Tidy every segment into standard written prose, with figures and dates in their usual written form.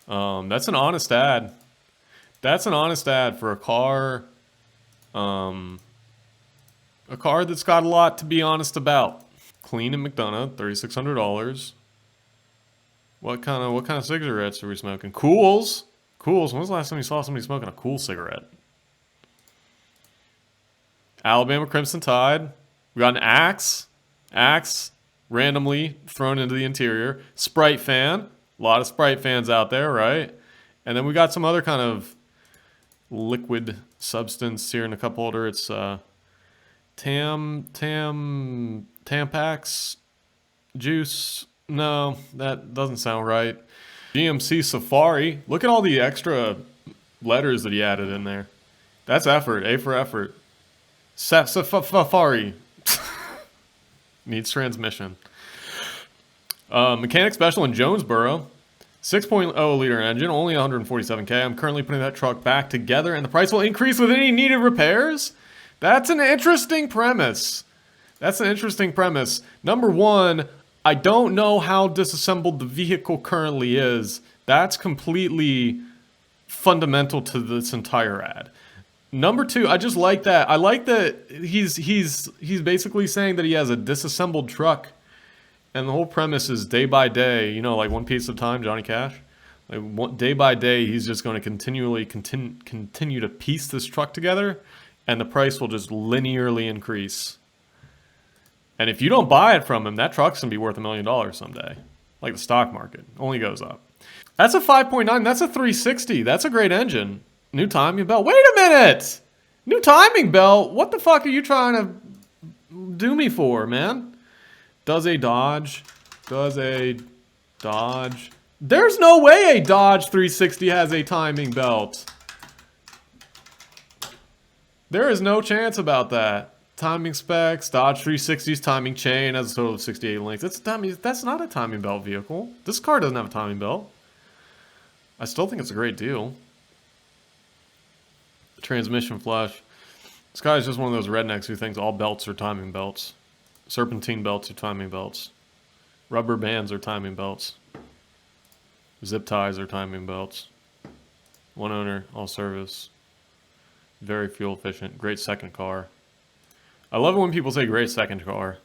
That's an honest ad. That's an honest ad for a car. A car that's got a lot to be honest about. Clean and McDonough, $3,600. What kind of cigarettes are we smoking? Cools. Cools. When was the last time you saw somebody smoking a cool cigarette? Alabama Crimson Tide. We got an Axe. Axe randomly thrown into the interior. Sprite fan. A lot of Sprite fans out there, right? And then we got some other kind of liquid substance here in a cup holder. It's Tampax juice. No, that doesn't sound right. GMC Safari. Look at all the extra letters that he added in there. That's effort. A for effort. Safari. Needs transmission. Mechanic Special in Jonesboro. 6.0 liter engine, only 147K. I'm currently putting that truck back together, and the price will increase with any needed repairs. That's an interesting premise. That's an interesting premise. Number one, I don't know how disassembled the vehicle currently is. That's completely fundamental to this entire ad. Number two, I just like that. I like that he's basically saying that he has a disassembled truck, and the whole premise is day by day. You know, like one piece at a time, Johnny Cash. Like day by day, he's just going to continue to piece this truck together, and the price will just linearly increase. And if you don't buy it from him, that truck's gonna be worth $1 million someday. Like the stock market, only goes up. That's a 5.9. That's a 360. That's a great engine. New timing belt. Wait a minute! New timing belt? What the fuck are you trying to do me for, man? Does a Dodge. There's no way a Dodge 360 has a timing belt. There is no chance about that. Timing specs, Dodge 360's timing chain has a total of 68 links. That's not a timing belt vehicle. This car doesn't have a timing belt. I still think it's a great deal. Transmission flush. This guy's just one of those rednecks who thinks all belts are timing belts. Serpentine belts are timing belts. Rubber bands are timing belts. Zip ties are timing belts. One owner, all service. Very fuel efficient. Great second car. I love it when people say great second car.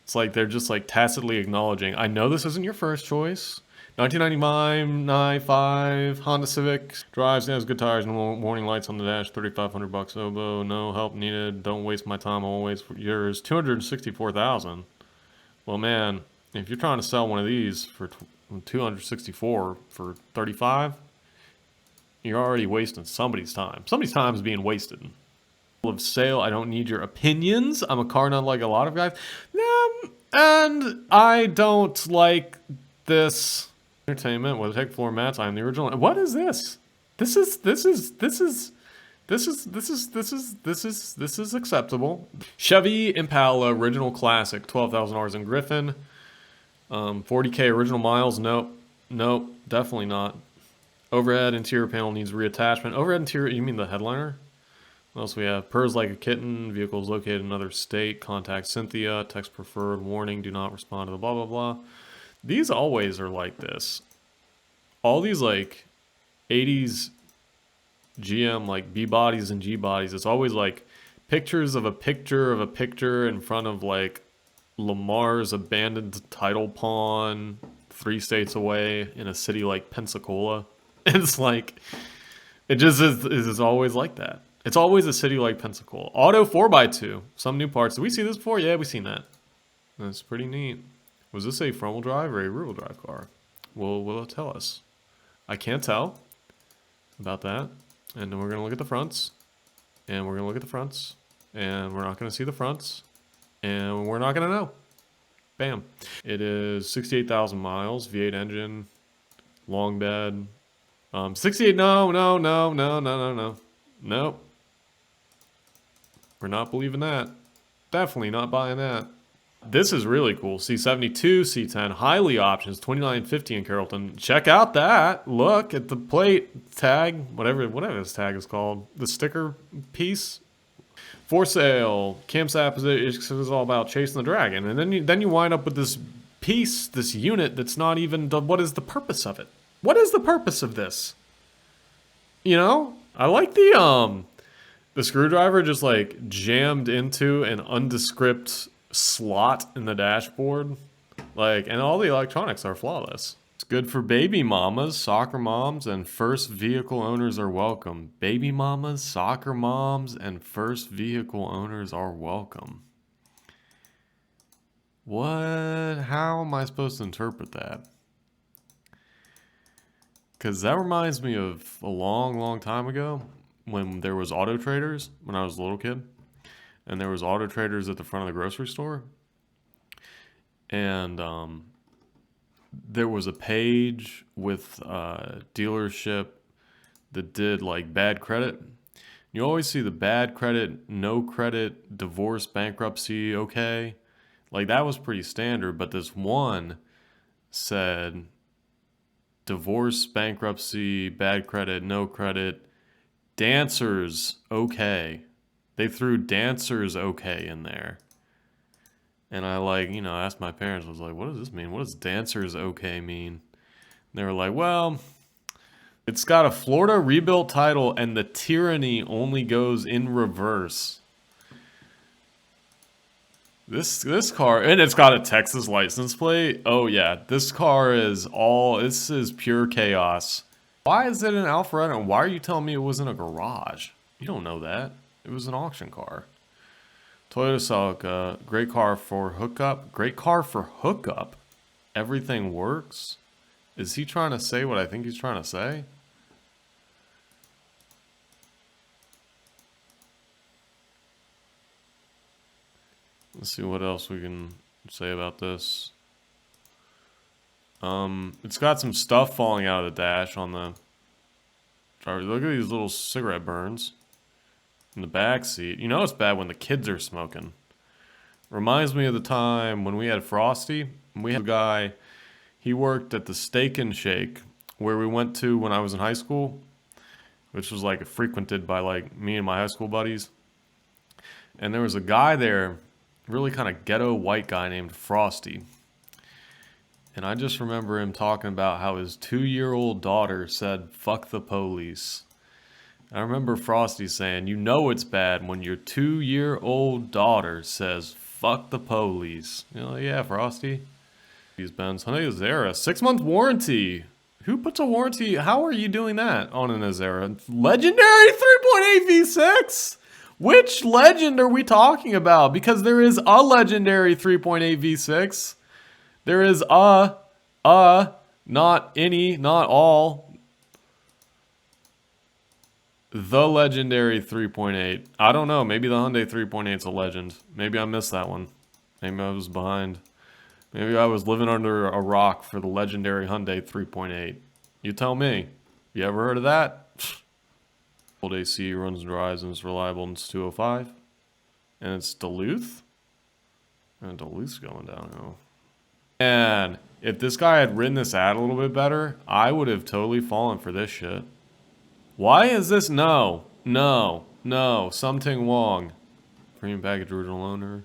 It's like they're just like tacitly acknowledging, I know this isn't your first choice. 1995 Honda Civic. Drives, has good tires, no warning lights on the dash, $3,500 oboe, no help needed, don't waste my time, I'll waste yours. 264,000. Well man, if you're trying to sell one of these for 264 for 35, you're already wasting somebody's time. Somebody's time is being wasted. Of sale, I don't need your opinions. I'm a car nut like a lot of guys. And I don't like this entertainment with tech floor mats. I'm the original. What is this? This is acceptable. Chevy Impala original classic, 12,000 hours in Griffin. 40K original miles. Nope, definitely not. Overhead interior panel needs reattachment. Overhead interior, you mean the headliner? What else we have? Purrs like a kitten. Vehicles located in another state. Contact Cynthia. Text preferred. Warning. Do not respond to the blah, blah, blah. These always are like this. All these like 80s GM like B bodies and G bodies. It's always like pictures of a picture of a picture in front of like Lamar's abandoned title pawn 3 states away in a city like Pensacola. It's like, it just is always like that. It's always a city like Pensacola. Auto 4x2. Some new parts. Did we see this before? Yeah, we've seen that. That's pretty neat. Was this a front-wheel drive or a rear-wheel drive car? Will it tell us? I can't tell about that. And then we're going to look at the fronts. And we're going to look at the fronts. And we're not going to see the fronts. And we're not going to know. Bam. It is 68,000 miles. V8 engine. Long bed. 68. No. Nope. We're not believing that. Definitely not buying that. This is really cool. C72, C10, highly options, 2950 in Carrollton. Check out that. Look at the plate tag, whatever this tag is called. The sticker piece. For sale. Campsite position is all about chasing the dragon. And then you wind up with this piece, this unit that's not even, what is the purpose of it? What is the purpose of this? You know, I like the screwdriver just like jammed into an undescript slot in the dashboard. Like, and all the electronics are flawless. It's good for baby mamas, soccer moms, and first vehicle owners are welcome. Baby mamas, soccer moms, and first vehicle owners are welcome. What? How am I supposed to interpret that? Because that reminds me of a long, long time ago when there was Auto Traders when I was a little kid. And there was Auto Traders at the front of the grocery store. And there was a page with a dealership that did like bad credit. You always see the bad credit, no credit, divorce, bankruptcy, okay. Like that was pretty standard, but this one said divorce, bankruptcy, bad credit, no credit, dancers, okay. They threw dancers, okay in there. And I asked my parents, I was like, what does this mean? What does dancers, okay mean? And they were like, well, it's got a Florida rebuilt title and the tyranny only goes in reverse. This car, and it's got a Texas license plate. Oh yeah, this is pure chaos. Why is it in Alpharetta? And why are you telling me it was in a garage? You don't know that. It was an auction car. Toyota Celica, great car for hookup. Great car for hookup? Everything works? Is he trying to say what I think he's trying to say? Let's see what else we can say about this. It's got some stuff falling out of the dash on the driver. Look at these little cigarette burns in the back seat. You know it's bad when the kids are smoking. Reminds me of the time when we had Frosty. We had a guy, he worked at the Steak and Shake where we went to when I was in high school, which was like frequented by like me and my high school buddies. And there was a guy there, really kind of ghetto white guy named Frosty. And I just remember him talking about how his 2-year-old daughter said, "Fuck the police." I remember Frosty saying, you know it's bad when your 2-year-old daughter says, "Fuck the police." You know, yeah, Frosty. These Benz Hyundai Azera, 6-month warranty. Who puts a warranty? How are you doing that on an Azera? Legendary 3.8 V6? Which legend are we talking about? Because there is a legendary 3.8 V6. There is not any, not all. The legendary 3.8. I don't know. Maybe the Hyundai 3.8 is a legend. Maybe I missed that one. Maybe I was behind. Maybe I was living under a rock for the legendary Hyundai 3.8. You tell me. You ever heard of that? Old AC runs and drives and it's reliable and it's 205. And it's Duluth? And Duluth's going downhill. And if this guy had written this ad a little bit better, I would have totally fallen for this shit. Why is this? No. Something wrong. Premium package original owner.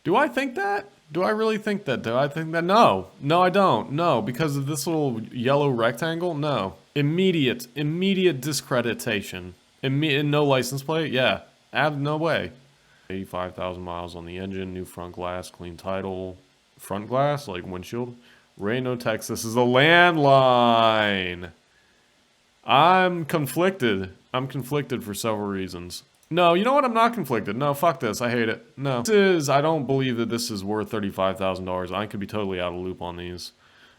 Do I think that? Do I really think that? Do I think that? No. No, I don't. No, because of this little yellow rectangle? No. Immediate discreditation. No license plate? Yeah. No way. 85,000 miles on the engine, new front glass, clean title. Front glass, like windshield. Reno, Texas is a landline. I'm conflicted. I'm conflicted for several reasons. No, you know what? I'm not conflicted. No, fuck this. I hate it. No. I don't believe that this is worth $35,000. I could be totally out of loop on these.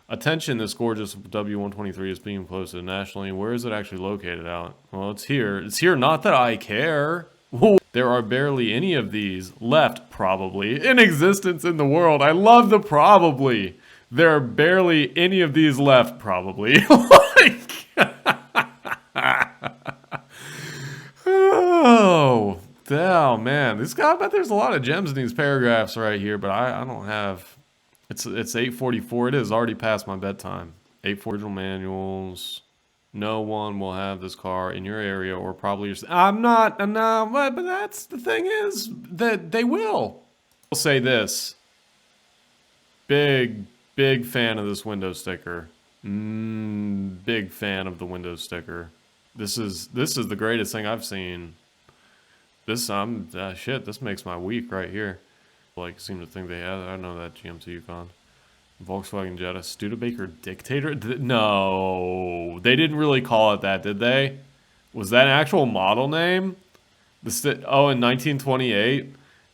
Attention, this gorgeous W123 is being posted nationally. Where is it actually located out? Well, it's here. It's here, not that I care. There are barely any of these left, probably, in existence in the world. I love the probably. There are barely any of these left, probably. Oh man, I bet there's a lot of gems in these paragraphs right here, but I don't have. It's 8:44. It is already past my bedtime. 8:40 original manuals. No one will have this car in your area or probably I'm not. No, but that's the thing is that they will. I'll say this. Big fan of this window sticker. Big fan of the Windows sticker. This is the greatest thing I've seen. This shit. This makes my week right here. Like, seem to think they have. I know that GMC Yukon, Volkswagen Jetta, Studebaker Dictator. No, they didn't really call it that, did they? Was that an actual model name? Oh, in 1928.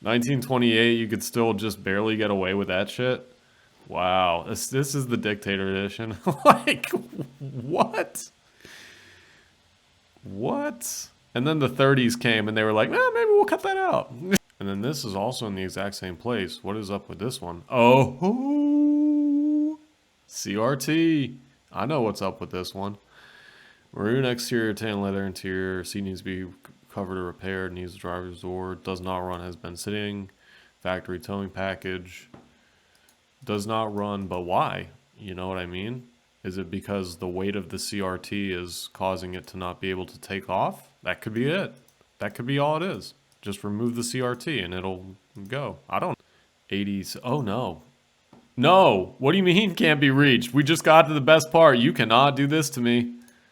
1928, you could still just barely get away with that shit. Wow, this is the Dictator edition. Like, what? What? And then the 30s came and they were like, maybe we'll cut that out. And then this is also in the exact same place. What is up with this one? Oh, CRT. I know what's up with this one. Maroon exterior, tan leather interior. Seat needs to be covered or repaired. Needs a driver's door. Does not run. Has been sitting. Factory towing package. Does not run, but why? You know what I mean? Is it because the weight of the CRT is causing it to not be able to take off? That could be it. That could be all it is. Just remove the CRT and it'll go. I don't. 80s. Oh no. No. What do you mean can't be reached? We just got to the best part. You cannot do this to me.